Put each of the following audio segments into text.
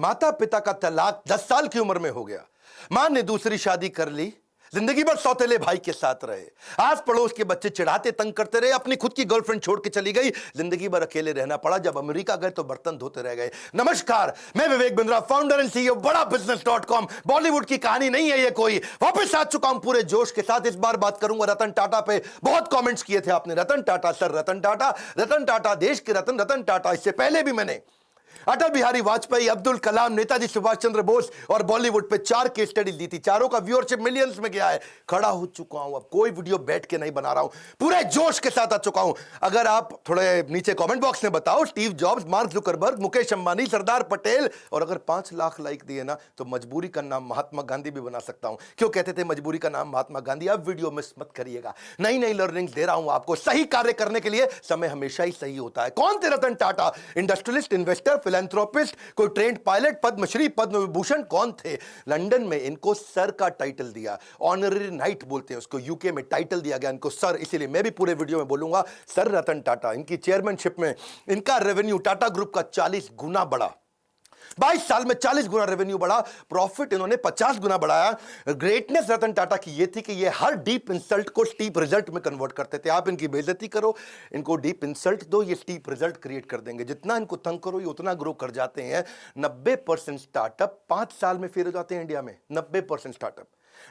माता पिता का तलाक 10 साल की उम्र में हो गया। मां ने दूसरी शादी कर ली, जिंदगी भर सौतेले भाई के साथ रहे। आस पड़ोस के बच्चे चिढ़ाते तंग करते रहे, अपनी खुद की गर्लफ्रेंड छोड़ के चली गई, जिंदगी भर अकेले रहना पड़ा। जब अमेरिका गए तो बर्तन धोते रह गए। नमस्कार, मैं Vivek Bindra, founder and CEO बड़ा बिजनेस.com। बॉलीवुड की कहानी नहीं है ये कोई, वापस आ चुका हूं पूरे जोश के साथ। इस बार बात करूंगा रतन टाटा पे। बहुत कमेंट्स किए थे आपने, रतन टाटा सर, रतन टाटा, रतन टाटा देश के रतन, रतन टाटा। इससे पहले भी मैंने अटल बिहारी वाजपेयी, अब्दुल कलाम, नेताजी सुभाष चंद्र बोस और बॉलीवुड पे 4 केस स्टडी दी थी। चारों का व्यूअरशिप मिलियंस में गया है। खड़ा हो चुका हूं, अब कोई वीडियो बैठ के नहीं बना रहा हूं, पूरे जोश के साथ आ चुका हूं। अगर आप थोड़े नीचे कमेंट बॉक्स में बताओ, Steve Jobs, Mark Zuckerberg, Mukesh Ambani, Sardar Patel, और अगर 5 लाख लाइक दिए ना तो मजबूरी का नाम महात्मा गांधी भी बना सकता हूं। क्यों कहते थे मजबूरी का नाम महात्मा गांधी? अब वीडियो मिस मत करिएगा, नई नई लर्निंग दे रहा हूं आपको। सही कार्य करने के लिए समय हमेशा ही सही होता है। कौन थे Ratan Tata? Industrialist, investor, philanthropist, कोई ट्रेंड पायलट, पद्मश्री, पद्म विभूषण? कौन थे? लंदन में इनको सर का टाइटल दिया, ऑनररी नाइट बोलते हैं उसको। यूके में टाइटल दिया गया इनको सर, इसीलिए मैं भी पूरे वीडियो में बोलूंगा सर रतन टाटा। इनकी चेयरमैनशिप में इनका रेवेन्यू टाटा ग्रुप का 40 गुना बढ़ा। 22 साल में 40 गुना रेवेन्यू बढ़ा, प्रॉफिट इन्होंने 50 गुना बढ़ाया। ग्रेटनेस रतन टाटा की ये थी कि ये हर डीप इंसल्ट को स्टीप रिजल्ट में कन्वर्ट करते थे। आप इनकी बेइज्जती करो, इनको डीप इंसल्ट दो, ये स्टीप रिजल्ट क्रिएट कर देंगे। जितना इनको तंग करो ये उतना ग्रो कर जाते हैं। 90% स्टार्टअप 5 साल में फेल हो जाते हैं इंडिया में। 90% स्टार्टअप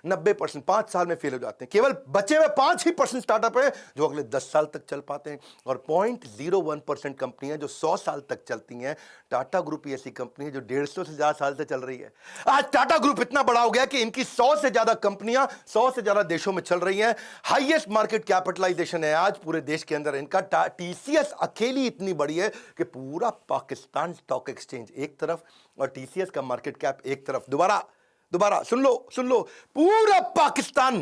90% 5 साल में फेल हो जाते हैं। केवल बचे हुए 5% स्टार्टअप है जो अगले 10 साल तक चल पाते हैं, और 0.01% कंपनियां जो 100 साल तक चलती हैं। टाटा ग्रुप ऐसी कंपनी है जो 150 से ज्यादा साल से चल रही है। आज टाटा ग्रुप इतना बड़ा हो गया कि इनकी 100 से ज्यादा कंपनियां 100 से ज्यादा देशों में चल रही हैं। हाईएस्ट मार्केट कैपिटलाइजेशन है आज पूरे देश के अंदर इनका। टीसीएस अकेली इतनी बड़ी है कि पूरा पाकिस्तान स्टॉक एक्सचेंज एक तरफ और टीसीएस का मार्केट कैप एक तरफ। दोबारा सुन लो, पूरा पाकिस्तान,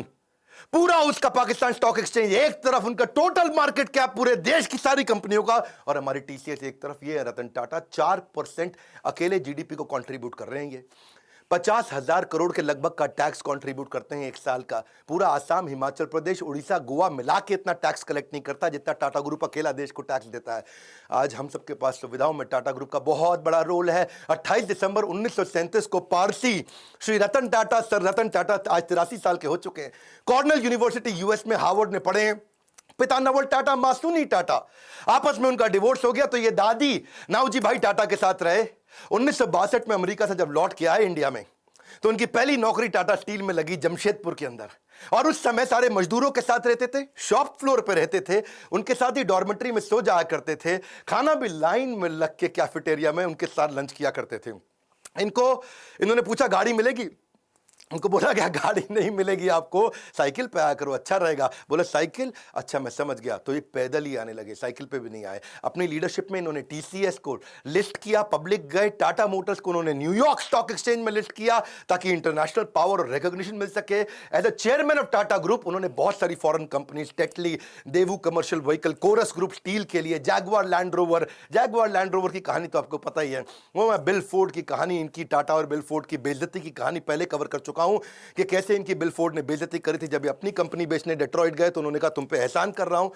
पूरा उसका पाकिस्तान स्टॉक एक्सचेंज एक तरफ, उनका टोटल मार्केट कैप पूरे देश की सारी कंपनियों का, और हमारी टीसीएस एक तरफ। ये रतन टाटा 4% अकेले जीडीपी को कंट्रीब्यूट कर रहे हैं। ये 50,000 करोड़ के लगभग का टैक्स कंट्रीब्यूट करते हैं एक साल का। पूरा आसाम, हिमाचल प्रदेश, उड़ीसा, गोवा मिला के इतना टैक्स कलेक्ट नहीं करता जितना टाटा ग्रुप अकेला देश को टैक्स देता है। आज हम सबके पास सुविधाओं में टाटा ग्रुप का बहुत बड़ा रोल है। 28 दिसंबर 1937 को पारसी श्री रतन टाटा, सर रतन टाटा आज 83 साल के हो चुके हैं। कॉर्नेल यूनिवर्सिटी यूएस में हार्वर्ड में पढ़े हैं। पिता नवल टाटा, मां सुनी टाटा। आपस में उनका डिवोर्स हो गया तो ये दादी नाउजी भाई टाटा के साथ रहे। 1962 में अमेरिका से जब लौट के आए इंडिया में तो उनकी पहली नौकरी टाटा स्टील में लगी जमशेदपुर के अंदर, और उस समय सारे मजदूरों के साथ रहते थे, शॉप फ्लोर पे रहते थे, उनके साथ ही डॉर्मेट्री में सो जाया करते थे। खाना भी लाइन में लग के कैफेटेरिया में उनके साथ लंच किया करते थे। इन्होंने पूछा गाड़ी मिलेगी? उनको बोला क्या गाड़ी नहीं मिलेगी आपको, साइकिल पे आया करो अच्छा रहेगा। बोला साइकिल, अच्छा मैं समझ गया। तो ये पैदल ही आने लगे, साइकिल पे भी नहीं आए। अपनी लीडरशिप में इन्होंने टीसीएस को लिस्ट किया, पब्लिक गए। टाटा मोटर्स को उन्होंने न्यूयॉर्क स्टॉक एक्सचेंज में लिस्ट किया ताकि इंटरनेशनल पावर और रिकॉग्निशन मिल सके। As a chairman of Tata group उन्होंने बहुत सारी foreign companies, Tetley, Daewoo commercial vehicle, Corus group steel के लिए, जैगवार लैंड रोवर की कहानी तो आपको पता ही है। वो मैं बिल फोर्ड की कहानी, इनकी टाटा और बिल फोर्ड की बेइज्जती की कहानी पहले कवर कर चुका हूं कि कैसे इनकी बिल फोर्ड ने बेइज्जती करी थी। जब ये अपनी कंपनी बेचने डेट्रॉइट गए तो उन्होंने कहा तुम पे एहसान कर रहा हूं।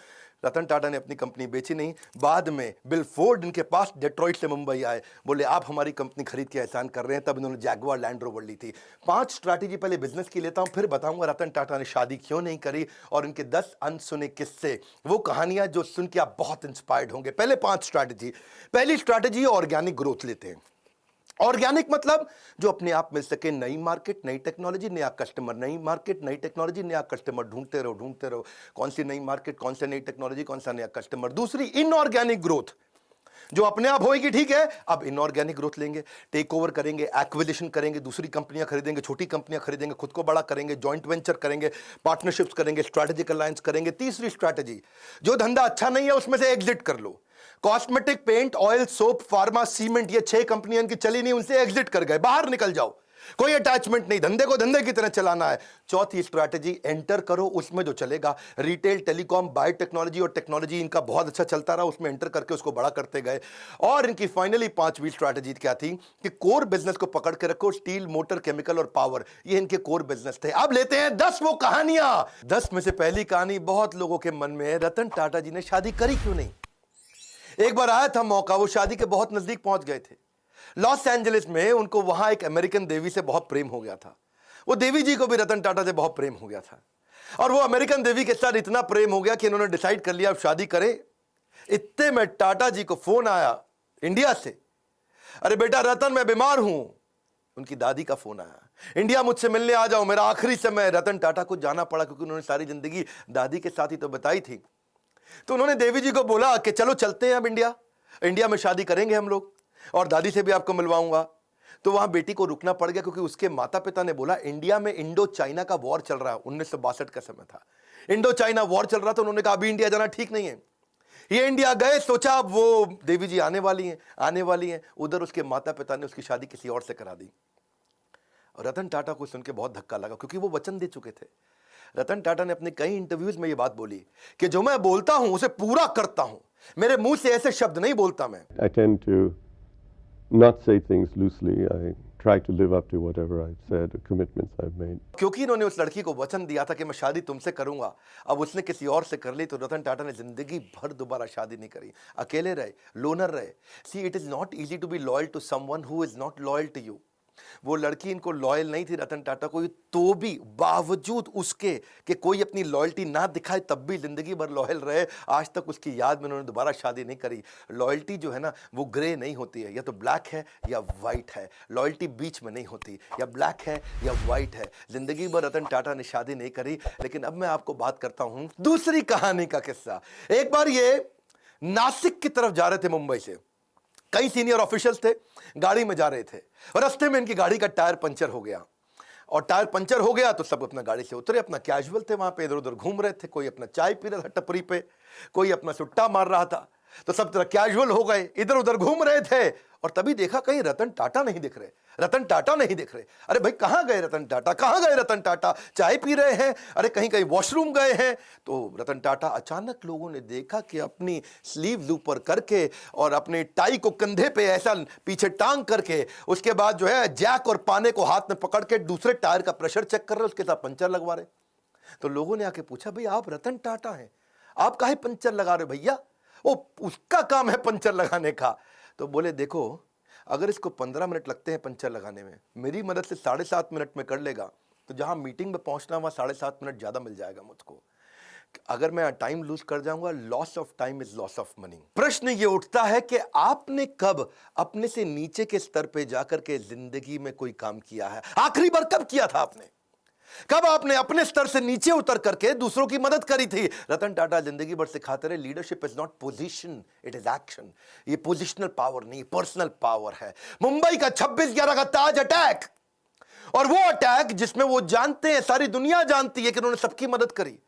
रतन टाटा ने अपनी कंपनी बेची नहीं। बाद में बिल फोर्ड इनके पास डेट्रॉइट से मुंबई आए, बोले आप हमारी कंपनी खरीद के एहसान कर रहे हैं। तब इन्होंने जैगवार लैंड रोवर ली थी। 5 स्ट्रैटेजी पहले बिजनेस की लेता हूं, फिर बताऊंगा रतन टाटा ने शादी क्यों नहीं करी और इनके 10 अनसुने किस्से, वो कहानियां जो सुन के आप बहुत इंस्पायर्ड होंगे। पहले 5 स्ट्रैटेजी। पहली स्ट्रैटेजी ऑर्गेनिक ग्रोथ लेते हैं। ऑर्गेनिक मतलब जो अपने आप मिल सके, नई मार्केट, नई टेक्नोलॉजी, नया कस्टमर, नई मार्केट, नई टेक्नोलॉजी, नया कस्टमर, ढूंढते रहो। कौन सी नई मार्केट, कौन सी नई टेक्नोलॉजी, कौन सा नया कस्टमर। दूसरी इनऑर्गेनिक ग्रोथ, जो अपने आप होगी ठीक है, अब इनऑर्गेनिक ग्रोथ लेंगे, टेक ओवर करेंगे, एक्विजिशन करेंगे, दूसरी कंपनियां खरीदेंगे, छोटी कंपनियां खरीदेंगे, खुद को बड़ा करेंगे, जॉइंट वेंचर करेंगे, पार्टनरशिप्स करेंगे, स्ट्रैटेजिक अलायंस करेंगे। तीसरी स्ट्रैटेजी, जो धंधा अच्छा नहीं है उसमें से एग्जिट कर लो। Cosmetic, paint, oil, soap, pharma, cement, ये 6 कंपनियां इनकी चली नहीं, उनसे एग्जिट कर गए, बाहर निकल जाओ, कोई अटैचमेंट नहीं, धंधे को धंधे की तरह चलाना है। चौथी स्ट्रैटेजी, एंटर करो उसमें जो चलेगा। रिटेल, टेलीकॉम, बायोटेक्नोलॉजी और टेक्नोलॉजी इनका बहुत अच्छा चलता रहा, उसमें एंटर करके उसको बड़ा करते गए। और इनकी फाइनली 5वीं स्ट्रैटेजी क्या थी कि कोर बिजनेस को पकड़ के रखो। स्टील, मोटर, केमिकल और पावर, ये इनके कोर बिजनेस थे। अब लेते हैं 10 वो कहानियां। 10 में से पहली कहानी बहुत लोगों के मन में है, रतन टाटा जी ने शादी करी क्यों नहीं। एक बार आया था मौका, वो शादी के बहुत नजदीक पहुंच गए थे। लॉस एंजलिस में उनको वहां एक अमेरिकन देवी से बहुत प्रेम हो गया था। वो देवी जी को भी रतन टाटा से बहुत प्रेम हो गया था और वो अमेरिकन देवी के साथ इतना प्रेम हो गया कि इन्होंने डिसाइड कर लिया अब शादी करें। इतने में टाटा जी को फोन आया इंडिया से, अरे बेटा रतन मैं बीमार हूं। उनकी दादी का फोन आया, इंडिया मुझसे मिलने आ जाओ, मेरा आखिरी समय। रतन टाटा को जाना पड़ा क्योंकि उन्होंने सारी जिंदगी दादी के साथ ही तो बताई थी। तो उन्होंने देवी जी को बोला कि चलो चलते हैं अब इंडिया में शादी करेंगे हम लोग और दादी से भी आपको मिलवाऊंगा। तो वहां बेटी को रुकना पड़ गया क्योंकि उसके माता पिता ने बोला इंडिया में इंडो चाइना का वॉर चल रहा है, 1962 का समय था, इंडो चाइना वॉर चल रहा था। उन्होंने कहा अभी इंडिया जाना ठीक नहीं है। ये इंडिया गए, सोचा अब वो देवी जी आने वाली हैं। उधर उसके माता पिता ने उसकी शादी किसी और से करा दी। और रतन टाटा को सुन के बहुत धक्का लगा क्योंकि वो वचन दे चुके थे। रतन टाटा ने अपने कई इंटरव्यूज में ये बात बोली कि जो मैं बोलता हूं उसे पूरा करता हूं, मेरे मुंह से ऐसे शब्द नहीं बोलता मैं। I tend to not say things loosely. I try to live up to whatever I've said, the commitments I've made. क्योंकि इन्होंने उस लड़की को वचन दिया था कि मैं शादी तुमसे करूंगा, अब उसने किसी और से कर ली तो रतन टाटा ने जिंदगी भर दोबारा शादी नहीं करी, अकेले रहे, लोनर रहे। See it is not easy to be loyal to someone who is not loyal to you. वो लड़की इनको लॉयल नहीं थी रतन टाटा को, तो भी बावजूद उसके कि कोई अपनी लॉयल्टी ना दिखाए तब भी जिंदगी भर लॉयल रहे। आज तक उसकी याद में उन्होंने दोबारा शादी नहीं करी। लॉयल्टी जो है ना वो ग्रे नहीं होती है, या तो ब्लैक है या वाइट है, लॉयल्टी बीच में नहीं होती, या ब्लैक है या वाइट है। जिंदगी भर रतन टाटा ने शादी नहीं करी। लेकिन अब मैं आपको बात करता हूं दूसरी कहानी का किस्सा। एक बार ये नासिक की तरफ जा रहे थे मुंबई से, कई सीनियर ऑफिशियल्स थे, गाड़ी में जा रहे थे और रास्ते में इनकी गाड़ी का टायर पंचर हो गया। और टायर पंचर हो गया तो सब अपना गाड़ी से उतरे, अपना कैजुअल थे, वहां पे इधर उधर घूम रहे थे, कोई अपना चाय पी रहा था टपरी पे, कोई अपना सुट्टा मार रहा था। तो सब तरह कैजुअल हो गए, इधर उधर घूम रहे थे और तभी देखा कहीं रतन टाटा नहीं दिख रहे, रतन टाटा नहीं दिख रहे। अरे भाई कहां गए रतन टाटा, कहां गए रतन टाटा? चाय पी रहे हैं, अरे कहीं कहीं वॉशरूम गए हैं। तो रतन टाटा अचानक लोगों ने देखा कि अपनी स्लीव्स ऊपर करके और अपने टाई को कंधे पे ऐसा पीछे टांग करके, उसके बाद जो है जैक और पाने को हाथ में पकड़ के दूसरे टायर का प्रेशर चेक कर रहे, उसके साथ पंचर लगवा रहे। तो लोगों ने आके पूछा भाई आप रतन टाटा हैं, आप काहे पंचर लगा रहे भैया? वो उसका काम है पंचर लगाने का। तो बोले देखो अगर इसको 15 मिनट लगते हैं पंचर लगाने में, मेरी मदद से 7.5 मिनट में कर लेगा तो जहां मीटिंग में पहुंचना वहां 7.5 मिनट ज्यादा मिल जाएगा मुझको। अगर मैं टाइम लूज कर जाऊंगा, loss of time is loss of money. प्रश्न ये उठता है कि आपने कब अपने से नीचे के स्तर पे जाकर के जिंदगी में कोई काम किया है? आखिरी बार कब किया था आपने? कब आपने अपने स्तर से नीचे उतर करके दूसरों की मदद करी थी? रतन टाटा जिंदगी भर सिखाते रहे leadership is not position, it is action. ये पोजिशनल पावर नहीं, पर्सनल पावर है। मुंबई का 26/11 का ताज अटैक, और वो अटैक जिसमें वो जानते हैं, सारी दुनिया जानती है कि उन्होंने सबकी मदद करी।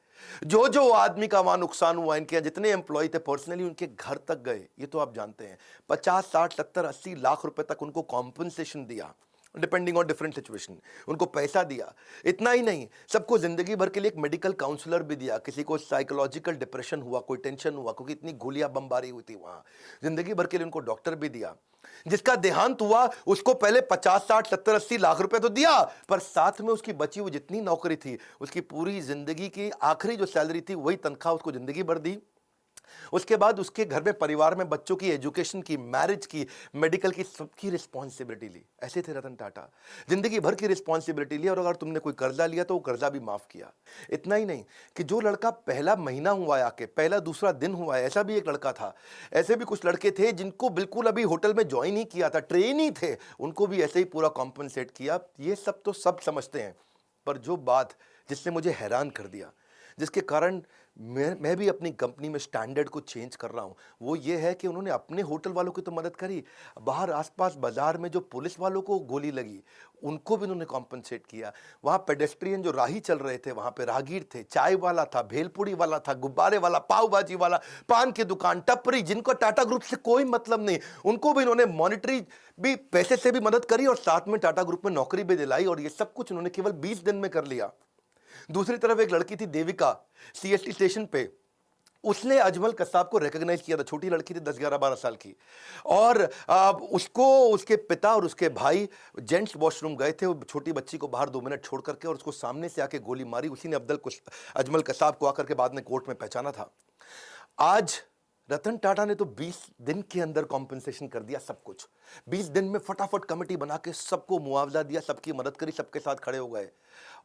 जो आदमी का वहां नुकसान हुआ, इनके जितने एम्प्लॉय थे पर्सनली उनके घर तक गए, ये तो आप जानते हैं। 50, 60, 70, 80 लाख रुपए तक उनको कॉम्पनसेशन दिया, डिपेंडिंग ऑन डिफरेंट सिचुएशन, उनको पैसा दिया। इतना ही नहीं, सबको जिंदगी भर के लिए एक मेडिकल काउंसलर भी दिया। किसी को साइकोलॉजिकल डिप्रेशन हुआ, कोई टेंशन हुआ क्योंकि इतनी गोलियां बमबारी हुई थी वहां, जिंदगी भर के लिए उनको डॉक्टर भी दिया। जिसका देहांत हुआ उसको पहले 50, 60, 70, 80 लाख रुपए तो दिया, पर साथ में उसकी बची हुई जितनी नौकरी थी, उसकी पूरी जिंदगी की आखिरी जो सैलरी थी वही तनख्वाह उसको जिंदगी भर दी। उसके बाद उसके घर में, परिवार में बच्चों की एजुकेशन की, मैरिज की, मेडिकल की, सबकी रिस्पॉन्सिबिलिटी ली। ऐसे थे रतन टाटा, जिंदगी भर की रिस्पॉन्सिबिलिटी ली। और अगर तुमने कोई कर्जा लिया तो वो कर्जा भी माफ किया। इतना ही नहीं कि जो लड़का पहला महीना हुआ है आके, पहला दूसरा दिन हुआ है, ऐसा भी एक लड़का था। ऐसे भी कुछ लड़के थे जिनको बिल्कुल अभी होटल में ज्वाइन ही किया था, ट्रेन ही थे, उनको भी ऐसे ही पूरा कॉम्पनसेट किया। ये सब तो सब समझते हैं, पर जो बात जिसने मुझे हैरान कर दिया, जिसके कारण मैं भी अपनी कंपनी में स्टैंडर्ड को चेंज कर रहा हूं, वो ये है कि उन्होंने अपने होटल वालों की तो मदद करी, बाहर आसपास बाजार में जो पुलिस वालों को गोली लगी उनको भी उन्होंने कॉम्पनसेट किया। वहां पेडेस्ट्रियन जो राही चल रहे थे, वहां पे राहगीर थे, चाय वाला था, भेलपुड़ी वाला था, गुब्बारे वाला, पाव भाजी वाला, पान की दुकान, टपरी, जिनको टाटा ग्रुप से कोई मतलब नहीं, उनको भी इन्होंने मॉनिटरी भी पैसे से भी मदद करी और साथ में टाटा ग्रुप में नौकरी भी दिलाई। और ये सब कुछ उन्होंने केवल 20 दिन में कर लिया। दूसरी तरफ एक लड़की थी देविका, सीएसटी स्टेशन पे, उसने अजमल कसाब को रिकॉग्नाइज किया था। छोटी लड़की थी, 10, 11, 12 साल की, और उसको उसके पिता और उसके भाई जेंट्स वॉशरूम गए थे, वो छोटी बच्ची को बाहर 2 मिनट छोड़ करके, और उसको सामने से आके गोली मारी। उसी ने अजमल कसाब को आकर के बाद में कोर्ट में पहचाना था। आज रतन टाटा ने तो 20 दिन के अंदर कॉम्पेंसेशन कर दिया सब कुछ। 20 दिन में फटाफट कमेटी बना के सबको मुआवजा दिया, सबकी मदद करी, सबके साथ खड़े हो गए।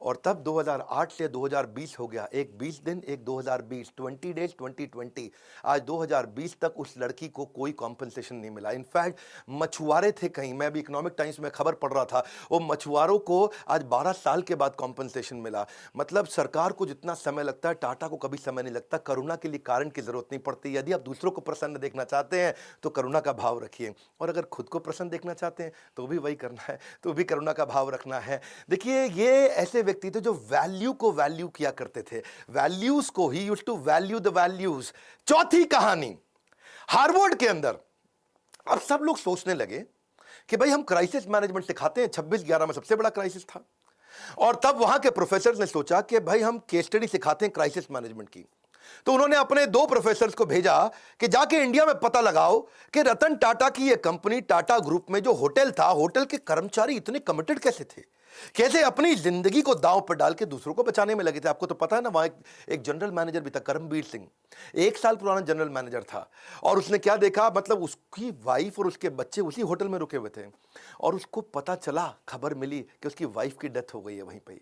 और तब 2008 से 2020 हो गया, एक 20 दिन एक 2020, 20 डेज 2020। आज 2020 तक उस लड़की को कोई कॉम्पेंसेशन नहीं मिला। इनफैक्ट मछुआरे थे कहीं, मैं भी इकोनॉमिक टाइम्स में खबर पढ़ रहा था, वो मछुआरों को आज 12 साल के बाद कॉम्पेंसेशन मिला। मतलब सरकार को जितना समय लगता है, टाटा को कभी समय नहीं लगता। करुणा के लिए कारण की जरूरत नहीं पड़ती। यदि आप दूसरों को प्रसन्न देखना चाहते हैं तो करुणा का भाव रखिए, और अगर खुद को प्रसन्न देखना चाहते हैं तो भी वही करना है, तो भी करुणा का भाव रखना है। देखिए, ये ऐसे व्यक्ति थे जो वैल्यू को वैल्यू किया करते थे, वैल्यूज को ही used to value the values. चौथी कहानी, हार्वर्ड के अंदर अब सब लोग सोचने लगे कि भाई हम क्राइसिस मैनेजमेंट सिखाते हैं, 26/11 में सबसे बड़ा क्राइसिस था, और तब वहां के प्रोफेसर ने सोचा कि भाई हम केस स्टडी सिखाते हैं क्राइसिस मैनेजमेंट की। तो उन्होंने अपने 2 प्रोफेसर्स को भेजा कि जाके इंडिया में पता लगाओ कि रतन टाटा की ये कंपनी टाटा ग्रुप में जो होटल था, होटल के कर्मचारी इतने कमिटेड कैसे थे, कैसे अपनी जिंदगी को दांव पर डाल के दूसरों को बचाने में लगे थे। आपको तो पता है ना, वहां एक जनरल मैनेजर भी था, करमबीर सिंह, 1 साल पुराना जनरल मैनेजर था। और उसने क्या देखा, मतलब उसकी वाइफ और उसके बच्चे उसी होटल में रुके हुए थे, और उसको पता चला, खबर मिली कि उसकी वाइफ की डेथ हो गई है वहीं पे,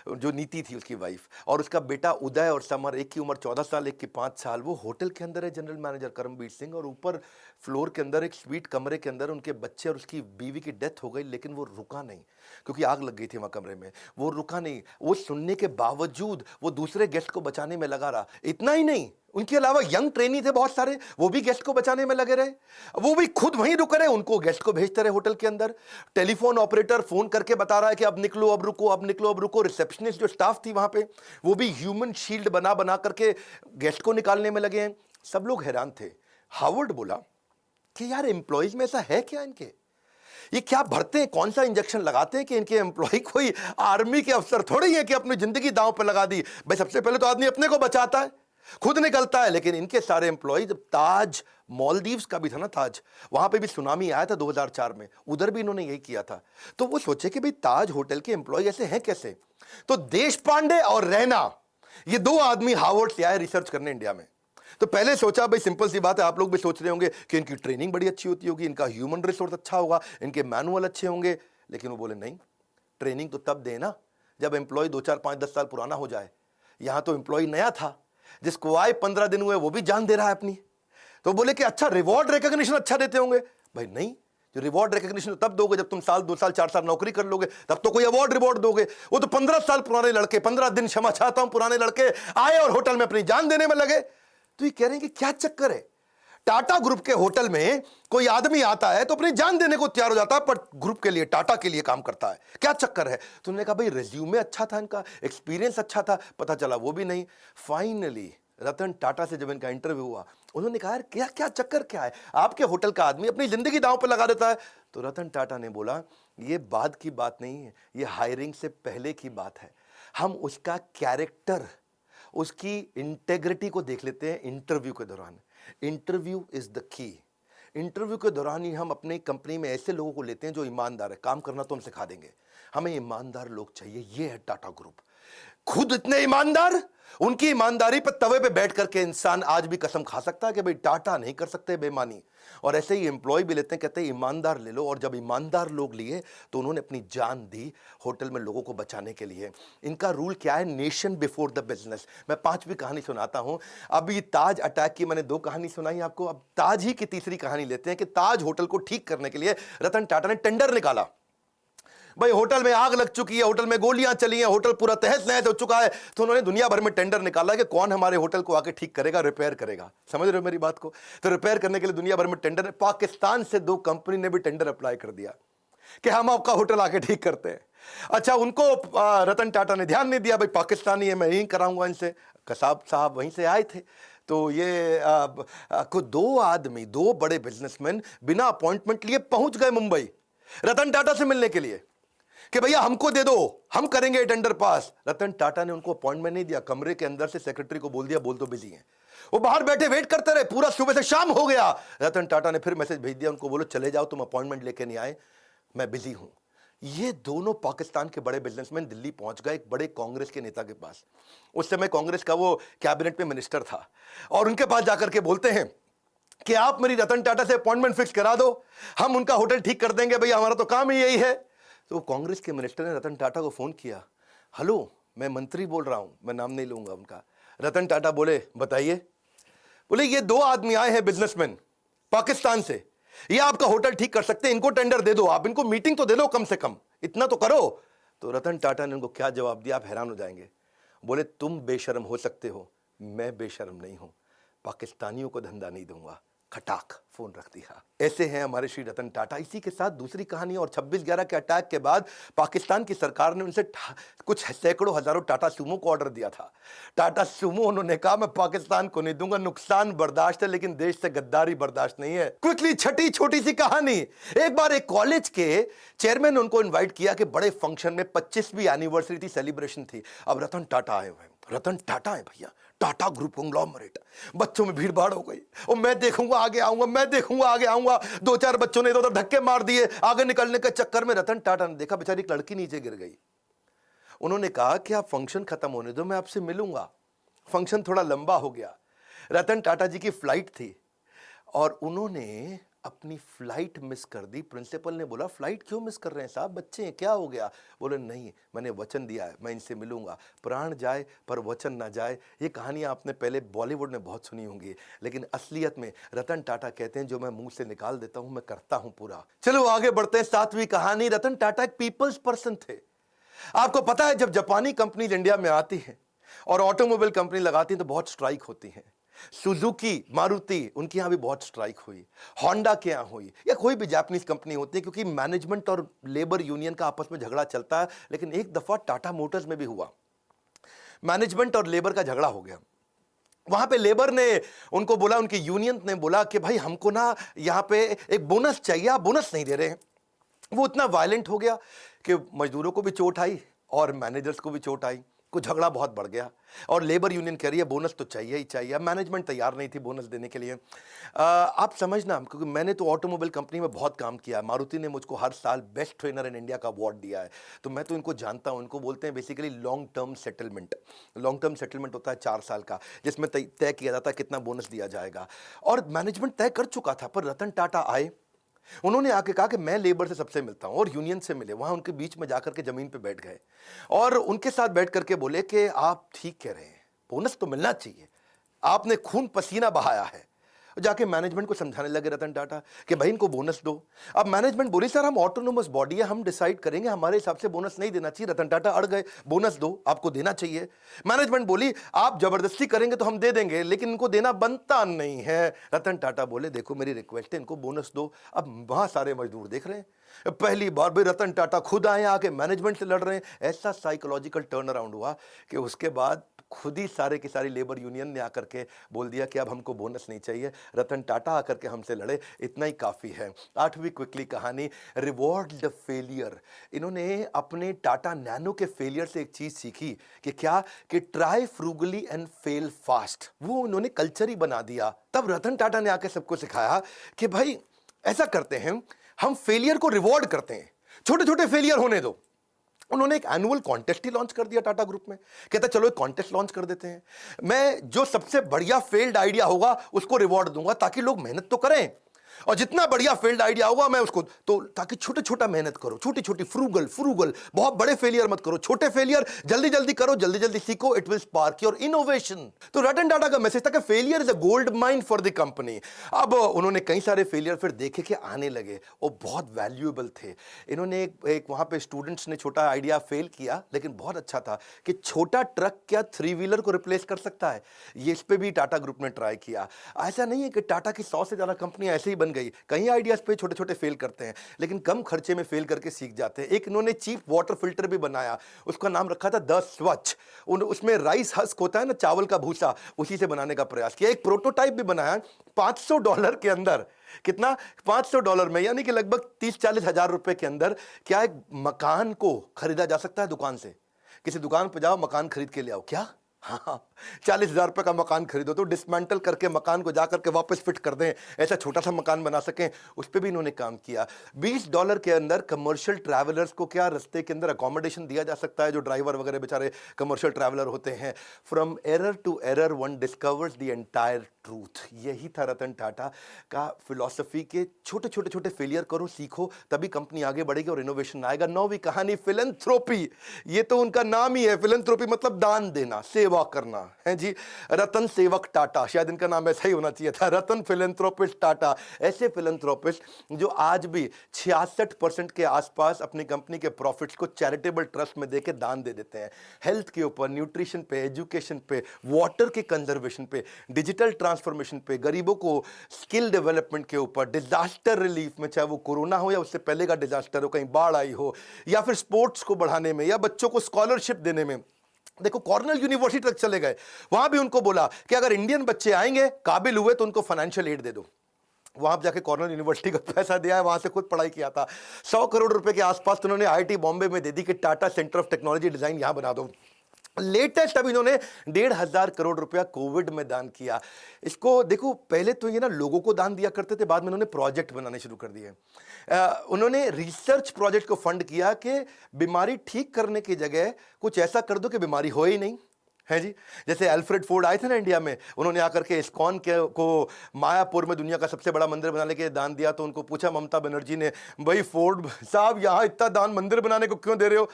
जो नीति थी उसकी वाइफ, और उसका बेटा उदय और समर, एक की उम्र 14 साल, एक की 5 साल, वो होटल के अंदर है जनरल मैनेजर करमबीर सिंह, और ऊपर फ्लोर के अंदर एक स्वीट कमरे के अंदर उनके बच्चे और उसकी बीवी की डेथ हो गई। लेकिन वो रुका नहीं, क्योंकि आग लग गई थी वहां कमरे में। वो रुका नहीं, वो सुनने के बावजूद वो दूसरे गेस्ट को बचाने में लगा रहा। इतना ही नहीं, उनके अलावा यंग ट्रेनी थे बहुत सारे, वो भी गेस्ट को बचाने में लगे रहे, वो भी खुद वहीं रुक रहे, उनको गेस्ट को भेजते रहे होटल के अंदर। टेलीफोन ऑपरेटर फोन करके बता रहा है कि अब निकलो, अब रुको, अब निकलो, अब रुको। रिसेप्शनिस्ट जो स्टाफ थी वहां पे, वो भी ह्यूमन शील्ड बना बना करके गेस्ट को निकालने में लगे हैं। सब लोग हैरान थे। हार्वर्ड बोला कि यार एम्प्लॉइज में ऐसा है क्या, इनके ये क्या भरते हैं, कौन सा इंजेक्शन लगाते हैं कि इनके एम्प्लॉय कोई आर्मी के अफसर थोड़ी है कि अपनी जिंदगी दांव पर लगा दी। भाई सबसे पहले तो आदमी अपने को बचाता है, खुद निकलता है। लेकिन इनके सारे एम्प्लॉय, जब ताज मालदीव्स का भी था ना, ताज, वहां पे भी सुनामी आया था 2004 में, उधर भी इन्होंने यही किया था। तो वो सोचे कि भाई ताज होटल के एम्प्लॉय ऐसे हैं कैसे। तो देश पांडे और रैना, ये 2 आदमी हार्वर्ड से आए रिसर्च करने इंडिया में। तो पहले सोचा, भाई सिंपल सी बात है, आप लोग भी सोच रहे होंगे कि इनकी ट्रेनिंग बड़ी अच्छी होती होगी, इनका ह्यूमन रिसोर्स अच्छा होगा, इनके मैनुअल अच्छे होंगे। लेकिन वो बोले नहीं, ट्रेनिंग तो तब देना जब एम्प्लॉय 2, 4, 5, 10 साल पुराना हो जाए। यहां तो एम्प्लॉय नया था, जिसको आए 15 दिन हुए वो भी जान दे रहा है अपनी। तो बोले कि अच्छा रिवॉर्ड रिकॉग्निशन अच्छा देते होंगे। भाई नहीं, जो रिवॉर्ड रिकॉग्निशन तब दोगे जब तुम साल, 2 साल, 4 साल नौकरी कर लोगे, तब तो कोई अवार्ड रिवॉर्ड दोगे। वो तो 15 साल पुराने लड़के, 15 दिन क्षमा चाहता हूं, पुराने लड़के आए और होटल में अपनी जान देने में लगे। तो ये कह रहे हैं कि क्या चक्कर है, टाटा ग्रुप के होटल में कोई आदमी आता है तो अपनी जान देने को तैयार हो जाता है, पर ग्रुप के लिए, टाटा के लिए काम करता है, क्या चक्कर है। तो उन्होंने कहा भाई रिज्यूमे अच्छा था इनका, एक्सपीरियंस अच्छा था, पता चला वो भी नहीं। फाइनली रतन टाटा से जब इनका इंटरव्यू हुआ, उन्होंने कहा यार क्या क्या चक्कर क्या है, आपके होटल का आदमी अपनी जिंदगी दांव पर लगा देता है। तो रतन टाटा ने बोला ये बाद की बात नहीं है, ये हायरिंग से पहले की बात है। हम उसका कैरेक्टर, उसकी इंटेग्रिटी को देख लेते हैं इंटरव्यू के दौरान। Interview is the key. Interview के दौरान ही हम अपनी कंपनी में ऐसे लोगों को लेते हैं जो ईमानदार है, काम करना तो हम सिखा देंगे, हमें ईमानदार लोग चाहिए। ये है टाटा ग्रुप, खुद इतने ईमानदार, उनकी ईमानदारी पर तवे पे बैठ करके इंसान आज भी कसम खा सकता है कि भाई टाटा नहीं कर सकते बेईमानी। और ऐसे ही एम्प्लॉय भी लेते हैं, कहते हैं ईमानदार ले लो। और जब ईमानदार लोग लिए तो उन्होंने अपनी जान दी होटल में लोगों को बचाने के लिए। इनका रूल क्या है, नेशन बिफोर द बिजनेस। मैं 5वीं कहानी सुनाता हूं। अभी ताज अटैक की मैंने 2 कहानी सुनाई आपको, अब ताज ही की तीसरी कहानी लेते हैं कि ताज होटल को ठीक करने के लिए रतन टाटा ने टेंडर निकाला। भाई होटल में आग लग चुकी है, होटल में गोलियां चली हैं, होटल पूरा तहस नहस हो चुका है। तो उन्होंने दुनिया भर में टेंडर निकाला कि कौन हमारे होटल को आके ठीक करेगा, रिपेयर करेगा। समझ रहे हो मेरी बात को। तो रिपेयर करने के लिए दुनिया भर में टेंडर, पाकिस्तान से 2 कंपनी ने भी टेंडर अप्लाई कर दिया कि हम आपका होटल आके ठीक करते हैं। अच्छा, उनको रतन टाटा ने ध्यान नहीं दिया, भाई पाकिस्तानी है, मैं यही कराऊंगा इनसे। कसाब साहब वहीं से आए थे। तो ये को 2 आदमी, 2 बड़े बिजनेसमैन बिना अपॉइंटमेंट लिए पहुंच गए मुंबई रतन टाटा से मिलने के लिए कि भैया हमको दे दो, हम करेंगे टेंडर पास। रतन टाटा ने उनको अपॉइंटमेंट नहीं दिया, कमरे के अंदर से सेक्रेटरी को बोल दिया, बोल तो बिजी हैं। वो बाहर बैठे वेट करते रहे, पूरा सुबह से शाम हो गया। रतन टाटा ने फिर मैसेज भेज दिया उनको, बोलो चले जाओ, तुम अपॉइंटमेंट लेके नहीं आए, मैं बिजी हूं। ये दोनों पाकिस्तान के बड़े बिजनेसमैन दिल्ली पहुंच गए एक बड़े कांग्रेस के नेता के पास। उस समय कांग्रेस का वो कैबिनेट में मिनिस्टर था, और उनके पास जाकर के बोलते हैं कि आप मेरी रतन टाटा से अपॉइंटमेंट फिक्स करा दो, हम उनका होटल ठीक कर देंगे, भैया हमारा तो काम ही यही है। तो कांग्रेस के मिनिस्टर ने रतन टाटा को फोन किया, हेलो मैं मंत्री बोल रहा हूं, मैं नाम नहीं लूंगा उनका। रतन टाटा बोले बताइए। बोले ये 2 आदमी आए हैं बिजनेसमैन पाकिस्तान से, ये आपका होटल ठीक कर सकते हैं, इनको टेंडर दे दो, आप इनको मीटिंग तो दे दो, कम से कम इतना तो करो। तो रतन टाटा ने उनको क्या जवाब दिया, आप हैरान हो जाएंगे। बोले तुम बेशर्म हो सकते हो, मैं बेशर्म नहीं हूं, पाकिस्तानियों को धंधा नहीं दूंगा। खटाक फोन रख दिया। ऐसे हैं हमारे श्री रतन टाटा। इसी के साथ दूसरी कहानी, और 26/11 के अटैक के बाद पाकिस्तान की सरकार ने उनसे कुछ सैकड़ों हजारों टाटा सूमो को ऑर्डर दिया था। टाटा सूमो उन्होंने कहा मैं पाकिस्तान को नहीं दूंगा, नुकसान बर्दाश्त है लेकिन देश से गद्दारी बर्दाश्त नहीं है। क्विकली छठी छोटी सी कहानी, एक बार एक कॉलेज के चेयरमैन ने उनको इन्वाइट किया कि बड़े फंक्शन में 25वीं एनिवर्सरी थी, सेलिब्रेशन थी। अब रतन टाटा आए हुए, रतन टाटा है भैया, टाटा ग्रुप कंग्लोमरेट। बच्चों में भीड़ भाड़ हो गई, और मैं देखूंगा आगे आऊंगा, मैं देखूंगा आगे आऊंगा। 2-4 बच्चों ने इधर उधर धक्के मार दिए आगे निकलने के चक्कर में। रतन टाटा ने देखा बेचारी एक लड़की नीचे गिर गई। उन्होंने कहा कि आप फंक्शन खत्म होने दो, मैं आपसे मिलूंगा। फंक्शन थोड़ा लंबा हो गया, रतन टाटा जी की फ्लाइट थी और उन्होंने अपनी फ्लाइट मिस कर दी। प्रिंसिपल ने बोला फ्लाइट क्यों मिस कर रहे हैं साहब, बच्चे हैं, क्या हो गया? बोले नहीं, मैंने वचन दिया है, मैं इनसे मिलूंगा, प्राण जाए पर वचन ना जाए। ये कहानियां आपने पहले बॉलीवुड में बहुत सुनी होंगी, लेकिन असलियत में रतन टाटा कहते हैं जो मैं मुंह से निकाल देता हूं मैं करता हूं पूरा। चलो आगे बढ़ते हैं। 7वीं कहानी, रतन टाटा एक पीपल्स पर्सन थे। आपको पता है जब जापानी कंपनीज इंडिया में आती हैं और ऑटोमोबाइल कंपनी लगाती हैं तो बहुत स्ट्राइक होती हैं। सुजुकी, मारुति, उनके यहां भी बहुत स्ट्राइक हुई, होंडा के यहां हुई, या कोई भी जापानीज कंपनी होती है, क्योंकि मैनेजमेंट और लेबर यूनियन का आपस में झगड़ा चलता है। लेकिन एक दफा टाटा मोटर्स में भी हुआ, मैनेजमेंट और लेबर का झगड़ा हो गया। वहां पे लेबर ने उनको बोला, उनकी यूनियन ने बोला कि भाई हमको ना यहां पे एक बोनस चाहिए, आप बोनस नहीं दे रहे हैं। वो इतना वायलेंट हो गया कि मजदूरों को भी चोट आई और मैनेजर्स को भी चोट आई, कुछ झगड़ा बहुत बढ़ गया। और लेबर यूनियन कह रही है बोनस तो चाहिए ही चाहिए। मैनेजमेंट तैयार नहीं थी बोनस देने के लिए। आप समझना, क्योंकि मैंने तो ऑटोमोबाइल कंपनी में बहुत काम किया है, मारुति ने मुझको हर साल बेस्ट ट्रेनर इन इंडिया का अवार्ड दिया है, तो मैं तो इनको जानता हूं। इनको बोलते हैं basically long term settlement. Long term settlement होता है 4 साल का, जिसमें तय किया जाता है कितना बोनस दिया जाएगा। और मैनेजमेंट तय कर चुका था, पर रतन टाटा आए, उन्होंने आके कहा कि मैं लेबर से सबसे मिलता हूं, और यूनियन से मिले। वहां उनके बीच में जाकर के जमीन पे बैठ गए और उनके साथ बैठ करके बोले कि आप ठीक कह रहे हैं, बोनस तो मिलना चाहिए, आपने खून पसीना बहाया है। जाके मैनेजमेंट को समझाने लगे रतन टाटा कि भाई इनको बोनस दो। अब मैनेजमेंट बोली सर हम ऑटोनोमस बॉडी है, हम डिसाइड करेंगे, हमारे हिसाब से बोनस नहीं देना चाहिए। रतन टाटा अड़ गए, बोनस दो, आपको देना चाहिए। मैनेजमेंट बोली आप जबरदस्ती करेंगे तो हम दे देंगे, लेकिन इनको देना बनता नहीं है। रतन टाटा बोले देखो मेरी रिक्वेस्ट है, इनको बोनस दो। अब वहां सारे मजदूर देख रहे हैं, पहली बार भी रतन टाटा खुद आए, आके मैनेजमेंट से लड़ रहे हैं। ऐसा साइकोलॉजिकल टर्न अराउंड हुआ कि उसके बाद खुद ही सारे की सारी लेबर यूनियन ने आकर के बोल दिया कि अब हमको बोनस नहीं चाहिए, रतन टाटा आकर के हमसे लड़े, इतना ही काफ़ी है। 8वीं क्विकली कहानी, रिवॉर्ड द फेलियर। इन्होंने अपने टाटा नैनो के फेलियर से एक चीज़ सीखी कि क्या, कि try frugally and fail fast. वो उन्होंने कल्चर ही बना दिया। तब रतन टाटा ने आकर सबको सिखाया कि भाई ऐसा करते हैं, हम फेलियर को रिवॉर्ड करते हैं, छोटे छोटे फेलियर होने दो। उन्होंने एक एनुअल कॉन्टेस्ट ही लॉन्च कर दिया टाटा ग्रुप में। कहता चलो एक कॉन्टेस्ट लॉन्च कर देते हैं, मैं जो सबसे बढ़िया फेल्ड आइडिया होगा उसको रिवॉर्ड दूंगा, ताकि लोग मेहनत तो करें, और जितना बढ़िया फेल्ड आइडिया होगा मैं उसको, तो ताकि छोटे छोटा मेहनत करो, छोटी छोटी फ्रूगल, बहुत बड़े फेलियर मत करो, छोटे फेलियर जल्दी जल्दी करो, जल्दी जल्दी सीखो, it will spark your innovation. तो रतन टाटा का मैसेज था कि failure is a gold mine for the company. अब उन्होंने कई सारे फेलियर फिर देखे कि आने लगे, वो बहुत वैल्यूएबल थे। इन्होंने एक वहां पे स्टूडेंट्स ने छोटा आइडिया फेल किया, लेकिन बहुत अच्छा था कि छोटा ट्रक क्या 3 व्हीलर को रिप्लेस कर सकता है, ये इस पे भी टाटा ग्रुप ने ट्राई किया। ऐसा नहीं है कि टाटा की 100 से ज्यादा कंपनियां ऐसे ही बन गई, कई आइडियाज पे छोटे छोटे फेल करते हैं, लेकिन कम खर्चे में फेल करके सीख जाते हैं। एक इन्होंने चीप वाटर फिल्टर भी बनाया, उसका नाम रखा था द स्वच्छ। उसमें राइस हस्क होता है ना, चावल का भूसा, उसी से बनाने का प्रयास किया। एक प्रोटोटाइप भी बनाया $500 के अंदर। कितना? $500 में, यानी कि लगभग 30-40 हजार रुपए के अंदर क्या एक मकान को खरीदा जा सकता है दुकान से। किसी दुकान पर जाओ, मकान खरीद के ले आओ, क्या? हाँ, 40,000 रुपए का मकान खरीदो तो डिसमेंटल करके मकान को जाकर के वापस फिट कर दें, ऐसा छोटा सा मकान बना सकें, उस पर भी इन्होंने काम किया। $20 के अंदर कमर्शियल ट्रैवलर्स को क्या रास्ते के अंदर अकोमोडेशन दिया जा सकता है, जो ड्राइवर वगैरह बेचारे कमर्शियल ट्रैवलर होते हैं। From error to error one discovers the entire truth. यही था रतन टाटा का फिलॉसफी के छोटे छोटे छोटे फेलियर करो, सीखो, तभी कंपनी आगे बढ़ेगी और इनोवेशन आएगा। नौवीं कहानी फिलैंथ्रोपी, ये तो उनका नाम ही है। फिलैंथ्रोपी मतलब दान देना, सेवा करना है जी। रतन सेवक टाटा, शायद इनका नाम ऐसा ही होना चाहिए था, रतन फिलैंथ्रोपिस्ट टाटा। ऐसे फिलैंथ्रोपिस्ट जो आज भी 66% के आसपास अपनी कंपनी के प्रॉफिट्स को चैरिटेबल ट्रस्ट में देके दान दे देते हैं। हेल्थ के ऊपर, न्यूट्रिशन पे, एजुकेशन पे, वाटर के कंजर्वेशन पे, डिजिटल ट्रांसफॉर्मेशन पे, गरीबों को स्किल डेवलपमेंट के ऊपर, डिजास्टर रिलीफ में, चाहे वो कोरोना हो या उससे पहले का डिजास्टर हो, कहीं बाढ़ आई हो, या फिर स्पोर्ट्स को बढ़ाने में, या बच्चों को स्कॉलरशिप देने में। देखो कॉर्नेल यूनिवर्सिटी तक चले गए, वहां भी उनको बोला कि अगर इंडियन बच्चे आएंगे, काबिल हुए, तो उनको फाइनेंशियल एड दे दो। वहां जाके कॉर्नेल यूनिवर्सिटी का पैसा दिया है, वहां से खुद पढ़ाई किया था। 100 करोड़ रुपए के आसपास तो उन्होंने आईआईटी बॉम्बे में दे दी कि Tata centre of technology design यहां बना दो। लेटेस्ट अभी इन्होंने 1,500 करोड़ रुपया कोविड में दान किया। इसको देखो, पहले तो ये ना लोगों को दान दिया करते थे, बाद में उन्होंने प्रोजेक्ट बनाने शुरू कर दिए। उन्होंने रिसर्च प्रोजेक्ट को फंड किया कि बीमारी ठीक करने की जगह कुछ ऐसा कर दो कि बीमारी हो ही नहीं, है जी। जैसे अल्फ्रेड फोर्ड आए थे ना इंडिया में, उन्होंने आकर के इस्कॉन के को मायापुर में दुनिया का सबसे बड़ा मंदिर बनाने के दान दिया। तो उनको पूछा ममता बनर्जी ने, भाई फोर्ड साहब यहाँ इतना दान मंदिर बनाने को क्यों दे रहे हो?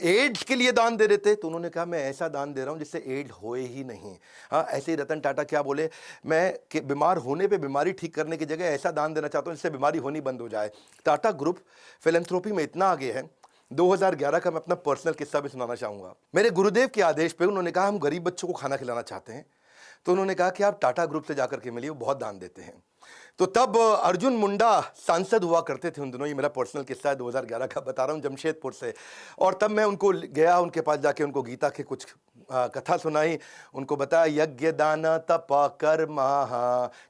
एड्स के लिए दान दे रहे थे। तो उन्होंने कहा मैं ऐसा दान दे रहा हूँ जिससे एड्स होए ही नहीं। हाँ, ऐसे ही रतन टाटा क्या बोले, मैं बीमार होने पे बीमारी ठीक करने की जगह ऐसा दान देना चाहता हूँ जिससे बीमारी होनी बंद हो जाए। टाटा ग्रुप फिलैंथ्रोपी में इतना आगे है। 2011 का मैं अपना पर्सनल किस्सा भी सुनाना चाहूंगा। मेरे गुरुदेव के आदेश पे उन्होंने कहा हम गरीब बच्चों को खाना खिलाना चाहते हैं। तो उन्होंने कहा कि आप टाटा ग्रुप से जाकर के मिलिए, वो बहुत दान देते हैं। तो तब अर्जुन मुंडा सांसद हुआ करते थे उन दिनों, ये मेरा पर्सनल किस्सा है, 2011 का बता रहा हूँ, जमशेदपुर से। और तब मैं उनको गया, उनके पास जाके उनको गीता के कुछ कथा सुनाई, उनको बताया यज्ञ दान तप कर्म,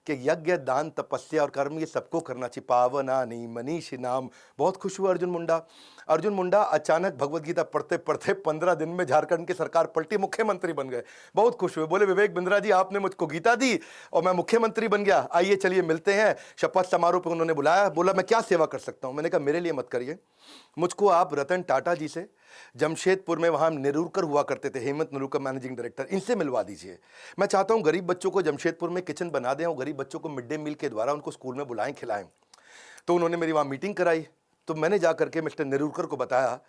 कि यज्ञ दान तपस्या और कर्म ये सबको करना चाहिए, पावनानि मनीषी नाम। बहुत खुश हुआ अर्जुन मुंडा अचानक भगवत गीता पढ़ते पढ़ते 15 दिन में झारखंड की सरकार पलटी, मुख्यमंत्री बन गए। बहुत खुश हुए, बोले विवेक बिंद्रा जी आपने मुझको गीता दी और मैं मुख्यमंत्री बन गया, आइए चलिए मिलते हैं। शपथ समारोह पे उन्होंने बुलाया, बोला मैं क्या सेवा कर सकता हूं? मैंने कहा मेरे लिए मत करिए, मुझको आप रतन टाटा जी से, जमशेदपुर में वहां नेरूरकर हुआ करते थे, हेमंत नेरूरकर मैनेजिंग डायरेक्टर, इनसे मिलवा दीजिए। मैं चाहता हूं गरीब बच्चों को जमशेदपुर में किचन बना दें और गरीब बच्चों को मिड डे मील के द्वारा उनको स्कूल में बुलाएं, खिलाएं। तो उन्होंने मेरी वहां मीटिंग कराई। तो मैंने जाकर के मिस्टर नेरूरकर को बताया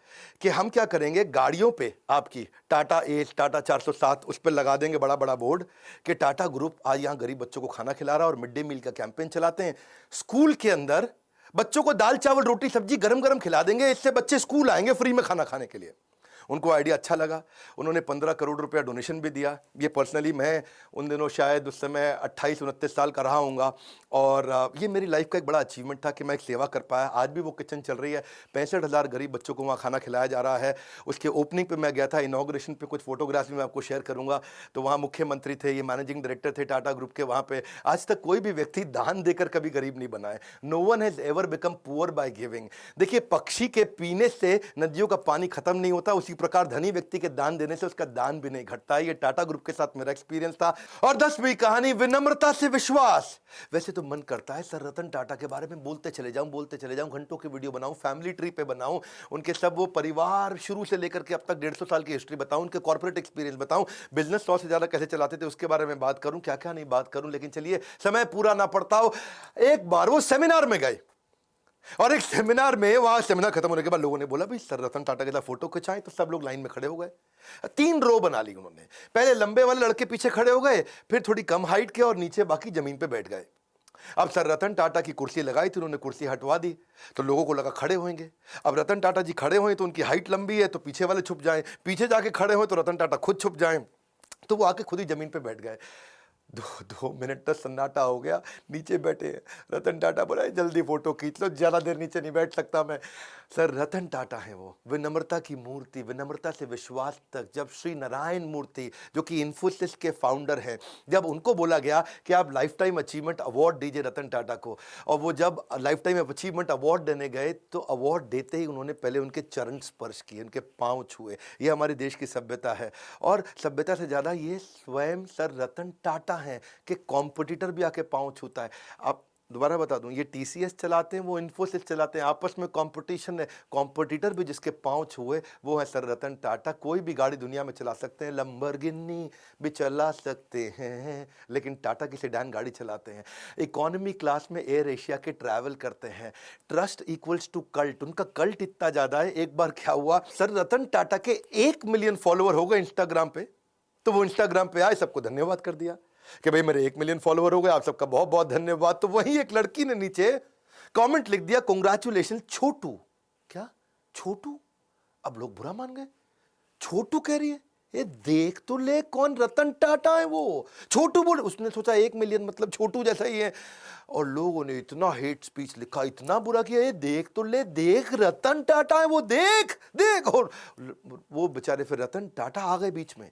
कि हम क्या करेंगे, गाड़ियों पे आपकी टाटा एस, टाटा 407, उस पर लगा देंगे बड़ा बड़ा बोर्ड कि टाटा ग्रुप आज यहाँ गरीब बच्चों को खाना खिला रहा है, और मिड डे मील का कैंपेन चलाते हैं। स्कूल के अंदर बच्चों को दाल चावल रोटी सब्जी गरम गरम खिला देंगे, इससे बच्चे स्कूल आएंगे फ्री में खाना खाने के लिए। उनको आइडिया अच्छा लगा, उन्होंने 15 करोड़ रुपया डोनेशन भी दिया। ये पर्सनली मैं उन दिनों शायद उस समय 28-29 साल का रहा हूँगा, और ये मेरी लाइफ का एक बड़ा अचीवमेंट था कि मैं एक सेवा कर पाया। आज भी वो किचन चल रही है, 65,000 गरीब बच्चों को वहाँ खाना खिलाया जा रहा है। उसके ओपनिंग पे मैं गया था, इनॉग्रेशन पे कुछ फोटोग्राफ्स भी मैं आपको शेयर करूँगा। तो वहाँ मुख्यमंत्री थे, ये मैनेजिंग डायरेक्टर थे टाटा ग्रुप के। वहाँ पे आज तक कोई भी व्यक्ति दान देकर कभी गरीब नहीं बना है। No one has ever become poor by giving. देखिए, पक्षी के पीने से नदियों का पानी खत्म नहीं होता, उसी प्रकार धनी व्यक्ति के दान देने से उसका दान भी नहीं घटता है। ये टाटा ग्रुप के साथ मेरा एक्सपीरियंस था। और 10वीं कहानी, विनम्रता से विश्वास। वैसे तो मन करता है सर रतन टाटा के बारे में बोलते चले जाऊं, घंटों की वीडियो बनाऊं, फैमिली ट्री पे बनाऊं, उनके सब वो परिवार शुरू से लेकर के अब तक 150 साल की हिस्ट्री बताऊं, उनके कॉर्पोरेट एक्सपीरियंस बताऊं, बिजनेस 100 से ज्यादा कैसे चलाते थे उसके बारे में बात करूं, क्या क्या नहीं बात करूं। लेकिन चलिए, समय पूरा ना पड़ता हो। एक बार वो सेमिनार में गए, और एक सेमिनार में, वहां सेमिनार खत्म होने के बाद लोगों ने बोला भाई सर रतन टाटा के साथ फोटो खिंचाएं, तो सब लोग लाइन में खड़े हो गए। 3 रो बना ली उन्होंने, पहले लंबे वाले लड़के पीछे खड़े हो गए, फिर थोड़ी कम हाइट के, और नीचे बाकी जमीन पे बैठ गए। अब सर रतन टाटा की कुर्सी लगाई थी, उन्होंने कुर्सी हटवा दी, तो लोगों को लगा खड़े होंगे। अब रतन टाटा जी खड़े हुए तो उनकी हाइट लंबी है, तो पीछे वाले छुप जाएं, पीछे जाके खड़े हुए तो रतन टाटा खुद छुप जाएं, तो वो आके खुद ही जमीन पे बैठ गए। 2 मिनट तक सन्नाटा हो गया, नीचे बैठे। रतन टाटा बोला जल्दी फोटो खींच लो, ज़्यादा देर नीचे नहीं बैठ सकता मैं। सर रतन टाटा है वो, विनम्रता की मूर्ति, विनम्रता से विश्वास तक। जब श्री नारायण मूर्ति, जो कि इन्फोसिस के फाउंडर हैं, जब उनको बोला गया कि आप लाइफ टाइम अचीवमेंट अवार्ड दीजिए रतन टाटा को, और वो जब लाइफ टाइम अचीवमेंट अवार्ड देने गए, तो अवार्ड देते ही उन्होंने पहले उनके चरण स्पर्श किए, उनके पाँव छुए। ये हमारे देश की सभ्यता है, और सभ्यता से ज़्यादा ये स्वयं सर रतन टाटा हैं कि कॉम्पिटिटर भी आके पाँव छूता है। आप दोबारा बता दूं, ये टीसीएस चलाते हैं, वो इन्फोसिस चलाते हैं, आपस में कंपटीशन है। कॉम्पिटिटर भी जिसके पांव छुए वो है सर रतन टाटा। कोई भी गाड़ी दुनिया में चला सकते हैं, लंबरगिनी भी चला सकते हैं, लेकिन टाटा की सेडान गाड़ी चलाते हैं। इकोनॉमी क्लास में एयर एशिया के ट्रैवल करते हैं। ट्रस्ट इक्वल्स टू कल्ट, उनका कल्ट इतना ज्यादा है। एक बार क्या हुआ, सर रतन टाटा के 1 मिलियन फॉलोअर हो गए इंस्टाग्राम पे, तो वो इंस्टाग्राम पे आए, सबको धन्यवाद कर दिया कि भाई मेरे 1 मिलियन फॉलोवर हो गए, आप सबका बहुत बहुत धन्यवाद। तो वहीं एक लड़की ने नीचे कमेंट लिख दिया, कांग्रेचुलेशन छोटू। क्या छोटू? अब लोग बुरा मान गए, छोटू कह रही है, ये देख तो ले कौन रतन टाटा है वो, छोटू बोल। उसने सोचा 1 मिलियन मतलब छोटू जैसा ही है, और लोगों ने इतना हेट स्पीच लिखा, इतना बुरा किया, ये देख तो ले, देख रतन टाटा है वो, देख देख। और वो बेचारे फिर रतन टाटा आ गए बीच में,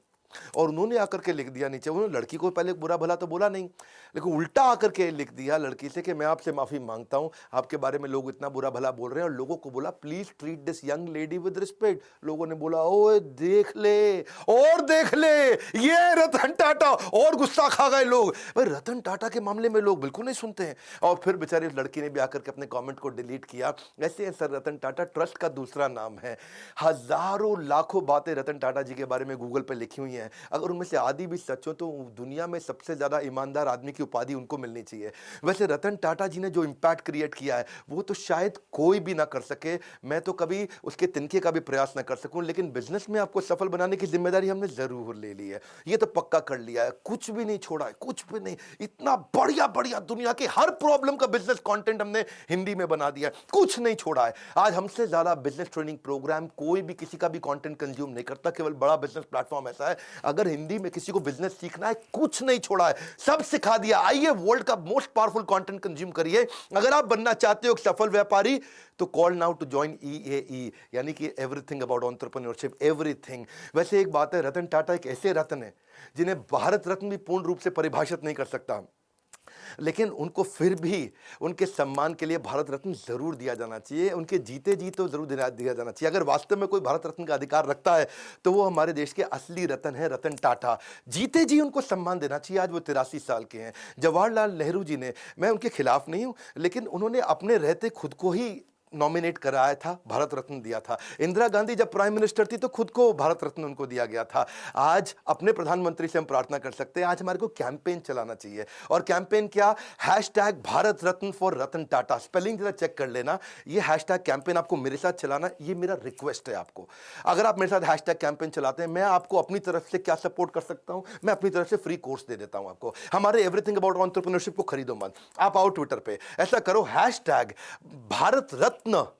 और उन्होंने आकर के लिख दिया नीचे, उन्होंने लड़की को पहले बुरा भला तो बोला नहीं, लेकिन उल्टा आकर के लिख दिया लड़की से कि मैं आपसे माफी मांगता हूं, आपके बारे में लोग इतना बुरा भला बोल रहे हैं। और लोगों को बोला please treat this young lady with respect. लोगों ने बोला ओए देख ले, और देख ले, ये रतन टाटा, और गुस्सा खा गए लोग। भाई रतन टाटा के मामले में लोग बिल्कुल नहीं सुनते हैं। और फिर बेचारी उस लड़की ने भी आकर के अपने कॉमेंट को डिलीट किया। ऐसे है सर रतन टाटा, ट्रस्ट का दूसरा नाम है। हजारों लाखों बातें रतन टाटा जी के बारे में गूगल पे लिखी हुई हैं, अगर उनमें से आधी भी सच हो तो दुनिया में सबसे ज्यादा ईमानदार आदमी की उपाधि उनको मिलनी चाहिए। वैसे रतन टाटा जी ने जो इंपैक्ट क्रिएट किया है वो तो शायद कोई भी ना कर सके, मैं तो कभी उसके तिनके का भी प्रयास ना कर सकूं, लेकिन बिजनेस में आपको सफल बनाने की जिम्मेदारी हमने जरूर ले ली है, ये तो पक्का कर लिया है, कुछ भी नहीं छोड़ा है, कुछ भी नहीं। इतना बढ़िया बढ़िया दुनिया के हर प्रॉब्लम का बिजनेस कंटेंट हमने हिंदी में बना दिया है, कुछ नहीं छोड़ा है। आज हमसे ज्यादा बिजनेस ट्रेनिंग प्रोग्राम कोई भी किसी का भी कंटेंट कंज्यूम नहीं करता, केवल बड़ा बिजनेस प्लेटफॉर्म ऐसा है। अगर हिंदी में किसी को बिजनेस सीखना है, कुछ नहीं छोड़ा है, सब सिखा दिया। आइए वर्ल्ड का मोस्ट पावरफुल कंटेंट कंज्यूम करिए। अगर आप बनना चाहते हो एक सफल व्यापारी, तो call now to join EAE, यानी कि एवरीथिंग अबाउट एंटरप्रेन्योरशिप, एवरीथिंग। वैसे एक बात है, रतन टाटा एक ऐसे रत्न है जिन्हें भारत रत्न भी पूर्ण रूप से परिभाषित नहीं कर सकता, लेकिन उनको फिर भी उनके सम्मान के लिए भारत रत्न जरूर दिया जाना चाहिए, उनके जीते जी तो जरूर दिया जाना चाहिए। अगर वास्तव में कोई भारत रत्न का अधिकार रखता है तो वो हमारे देश के असली रत्न है रतन टाटा। जीते जी उनको सम्मान देना चाहिए। आज वो 83 साल के हैं। जवाहरलाल नेहरू जी ने, मैं उनके खिलाफ नहीं हूं, लेकिन उन्होंने अपने रहते खुद को ही नॉमिनेट कराया था, भारत रत्न दिया था। इंदिरा गांधी जब प्राइम मिनिस्टर थी तो खुद को भारत रत्न उनको दिया गया था। आज अपने प्रधानमंत्री से हम प्रार्थना कर सकते हैं, आज हमारे को कैंपेन चलाना चाहिए। और कैंपेन क्या? Hashtag Bharat Ratna for Ratan Tata. Spelling जरा चेक कर लेना। ये हैशटैग कैंपेन आपको मेरे साथ चलाना, ये मेरा रिक्वेस्ट है आपको। अगर आप मेरे साथ हैशटैग कैंपेन चलाते हैं, मैं आपको अपनी तरफ से क्या सपोर्ट कर सकता हूं, मैं अपनी तरफ से फ्री कोर्स दे देता हूं आपको। हमारे एवरीथिंग अबाउट एंटरप्रेन्योरशिप को खरीदो मत, आप आओ ट्विटर पे, ऐसा करो हैशटैग भारत रत्न,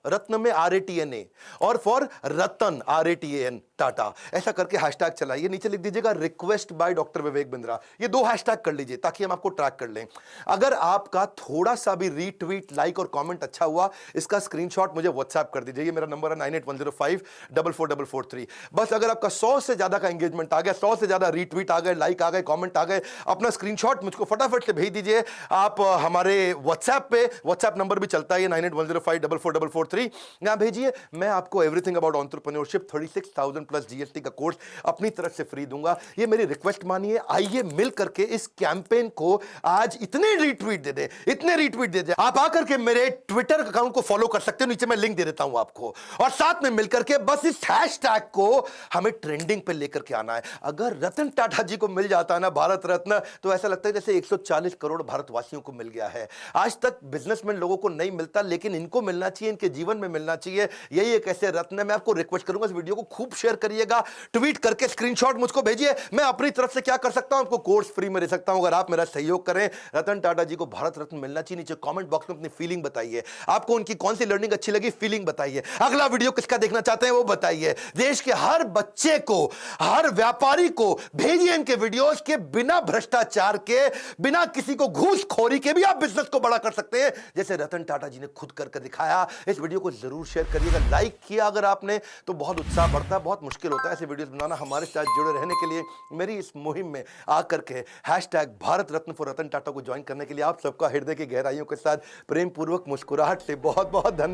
रत्न में RATNA, और फॉर रतन RATAN टाटा, ऐसा करके हैशटैग चलाइए। नीचे लिख दीजिएगा request by doctor Vivek Bindra. ये 2 हैशटैग कर लीजिए ताकि हम आपको ट्रैक कर लें। अगर आपका थोड़ा सा भी रीट्वीट, लाइक और कमेंट अच्छा हुआ, इसका स्क्रीनशॉट मुझे व्हाट्सएप कर दीजिए। ये मेरा नंबर है 9810544443। बस अगर आपका 100 से ज्यादा का एंगेजमेंट आ गया, 100 से ज्यादा रीट्वीट आ गए, लाइक आ गए, कमेंट आ गए, अपना स्क्रीनशॉट मुझको फटाफट से भेज दीजिए। आप हमारे व्हाट्सएप पे, व्हाट्सएप नंबर भी चलता है 9810544443, यहां भेजिए। मैं आपको everything about entrepreneurship 36,000 plus GST का कोर्स अपनी तरफ से फ्री दूंगा। ये मेरी रिक्वेस्ट मानिए। आइए मिल करके इस कैंपेन को आज इतने रीट्वीट दे दे, इतने रीट्वीट दे दे। आप आकर के मेरे ट्विटर अकाउंट को फॉलो कर सकते हो, नीचे मैं लिंक दे देता हूं आपको। और साथ में मिलकर के बस इस हैशटैग को हमें ट्रेंडिंग पे लेकर के आना है। अगर रतन टाटा जी को मिल जाता है ना भारत रत्न, तो ऐसा लगता है जैसे 140 करोड़ भारतवासियों को मिल गया है। आज तक बिजनेसमैन लोगों को नहीं मिलता, लेकिन इनको मिलना चाहिए, इनके जीवन में मिलना चाहिए। यही एक ऐसे रत्न है। मैं आपको रिक्वेस्ट करूंगा इस वीडियो को खूब शेयर करिएगा, ट्वीट करके स्क्रीनशॉट मुझको भेजिए। मैं अपनी तरफ से क्या कर सकता हूं, आपको कोर्स फ्री में दे सकता हूं अगर आप मेरा सहयोग करें। रतन टाटा जी को भारत रत्न मिलना चाहिए। नीचे कमेंट बॉक्स में अपनी फीलिंग बताइए, आपको उनकी कौन सी लर्निंग अच्छी लगी, फीलिंग बताइए। अगला वीडियो किसका देखना चाहते हैं वो बताइए। देश के हर बच्चे को, हर व्यापारी को भेजिए इनके वीडियोस के, बिना भ्रष्टाचार के, बिना किसी को घूसखोरी के भी आप बिजनेस को बड़ा कर सकते हैं, जैसे रतन टाटा जी ने खुद करके दिखाया। इस वीडियो को जरूर शेयर करिएगा। लाइक किया अगर आपने तो बहुत उत्साह बढ़ता है। बहुत मुश्किल होता है ऐसे वीडियोस बनाना। हमारे साथ जुड़े रहने के लिए, मेरी इस मुहिम में आकर के हैशटैग भारत रत्न फॉर रतन टाटा को ज्वाइन करने के लिए आप सबका हृदय की गहराइयों के साथ प्रेम पूर्वक मुस्कुराहट से बहुत बहुत धन्यवाद।